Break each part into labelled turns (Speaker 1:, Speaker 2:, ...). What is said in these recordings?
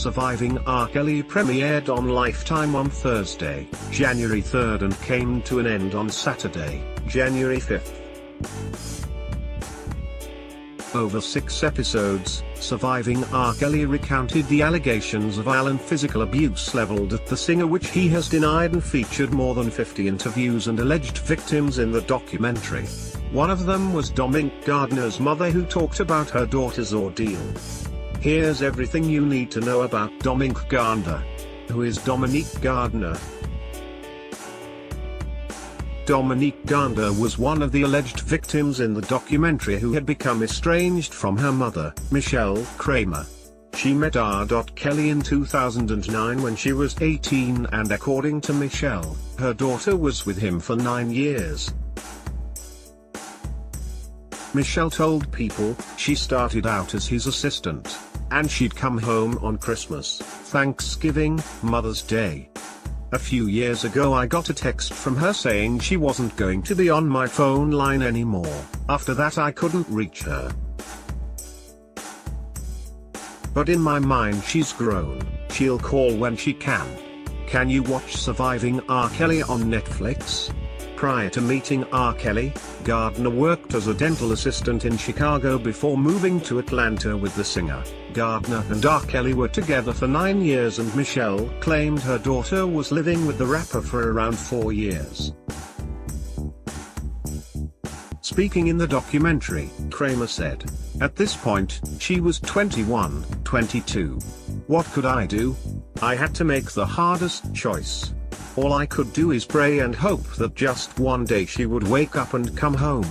Speaker 1: Surviving R. Kelly premiered on Lifetime on Thursday, January 3rd and came to an end on Saturday, January 5th. Over 6 episodes, Surviving R. Kelly recounted the allegations of violent physical abuse leveled at the singer, which he has denied, and featured more than 50 interviews and alleged victims in the documentary. One of them was Dominique Gardner's mother, who talked about her daughter's ordeal. Here's everything you need to know about Dominique Gardner. Who is Dominique Gardner? Dominique Gardner was one of the alleged victims in the documentary who had become estranged from her mother, Michelle Kramer. She met R. Kelly in 2009 when she was 18, and according to Michelle, her daughter was with him for 9 years. Michelle told People she started out as his assistant, and she'd come home on Christmas, Thanksgiving, Mother's Day. A few years ago I got a text from her saying she wasn't going to be on my phone line anymore. After that I couldn't reach her. But in my mind she's grown, she'll call when she can. Can you watch Surviving R. Kelly on Netflix? Prior to meeting R. Kelly, Gardner worked as a dental assistant in Chicago before moving to Atlanta with the singer. Gardner and R. Kelly were together for 9 years, and Michelle claimed her daughter was living with the rapper for around 4 years. Speaking in the documentary, Kramer said, "At this point, she was 21, 22. What could I do? I had to make the hardest choice. All I could do is pray and hope that just one day she would wake up and come home."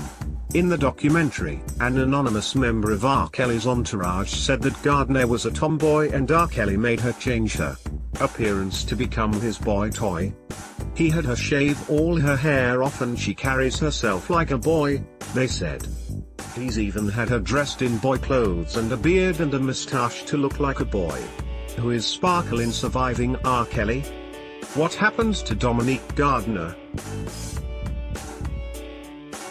Speaker 1: In the documentary, an anonymous member of R. Kelly's entourage said that Gardner was a tomboy and R. Kelly made her change her appearance to become his boy toy. He had her shave all her hair off and she carries herself like a boy, they said. He's even had her dressed in boy clothes and a beard and a moustache to look like a boy. Who is Sparkle in Surviving R. Kelly? What happened to Dominique Gardner?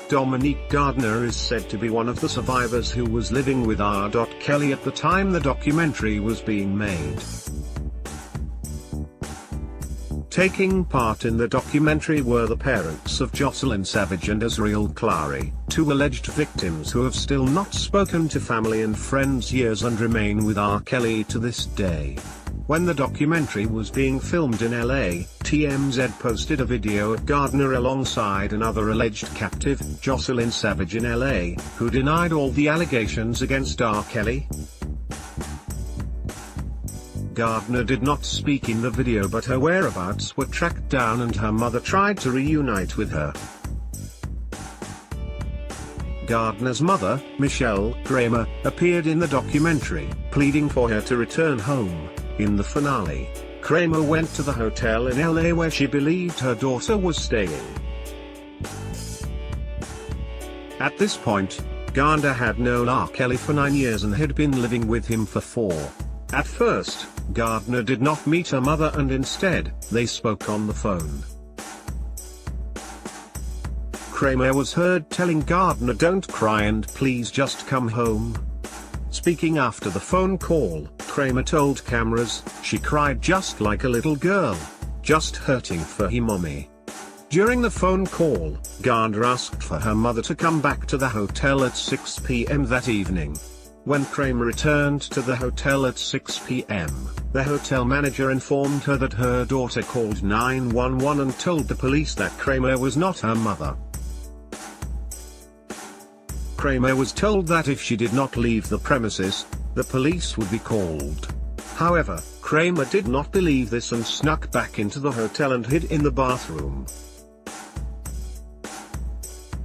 Speaker 1: Dominique Gardner is said to be one of the survivors who was living with R. Kelly at the time the documentary was being made. Taking part in the documentary were the parents of Jocelyn Savage and Israel Clary, 2 alleged victims who have still not spoken to family and friends years and remain with R. Kelly to this day. When the documentary was being filmed in LA, TMZ posted a video of Gardner alongside another alleged captive, Jocelyn Savage in LA, who denied all the allegations against R. Kelly. Gardner did not speak in the video, but her whereabouts were tracked down and her mother tried to reunite with her. Gardner's mother, Michelle Kramer, appeared in the documentary, pleading for her to return home. In the finale, Kramer went to the hotel in LA where she believed her daughter was staying. At this point, Gardner had known R. Kelly for 9 years and had been living with him for 4. At first, Gardner did not meet her mother and instead, they spoke on the phone. Kramer was heard telling Gardner, "Don't cry and please just come home." Speaking after the phone call, Kramer told cameras, "She cried just like a little girl. Just hurting for her mommy." During the phone call, Gardner asked for her mother to come back to the hotel at 6 p.m. that evening. When Kramer returned to the hotel at 6 p.m., the hotel manager informed her that her daughter called 911 and told the police that Kramer was not her mother. Kramer was told that if she did not leave the premises, the police would be called. However, Kramer did not believe this and snuck back into the hotel and hid in the bathroom.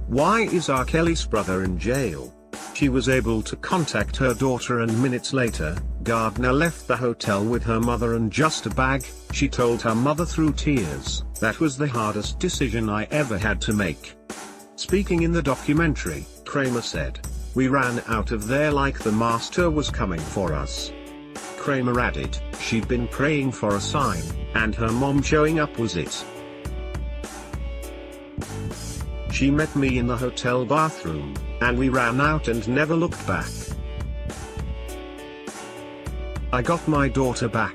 Speaker 1: Why is R. Kelly's brother in jail? She was able to contact her daughter and minutes later, Gardner left the hotel with her mother and just a bag. She told her mother through tears, "That was the hardest decision I ever had to make." Speaking in the documentary, Kramer said, "We ran out of there like the master was coming for us." Kramer added, she'd been praying for a sign, and her mom showing up was it. "She met me in the hotel bathroom, and we ran out and never looked back." I got my daughter back.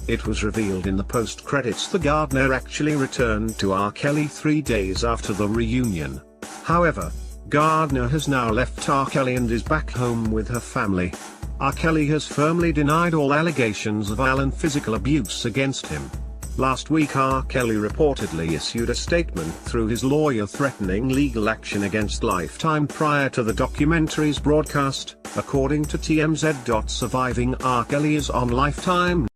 Speaker 1: It was revealed in the post-credits that Gardner actually returned to R. Kelly 3 days after the reunion. However, Gardner has now left R. Kelly and is back home with her family. R. Kelly has firmly denied all allegations of violent physical abuse against him. Last week R. Kelly reportedly issued a statement through his lawyer threatening legal action against Lifetime prior to the documentary's broadcast, according to TMZ. Surviving R. Kelly is on Lifetime.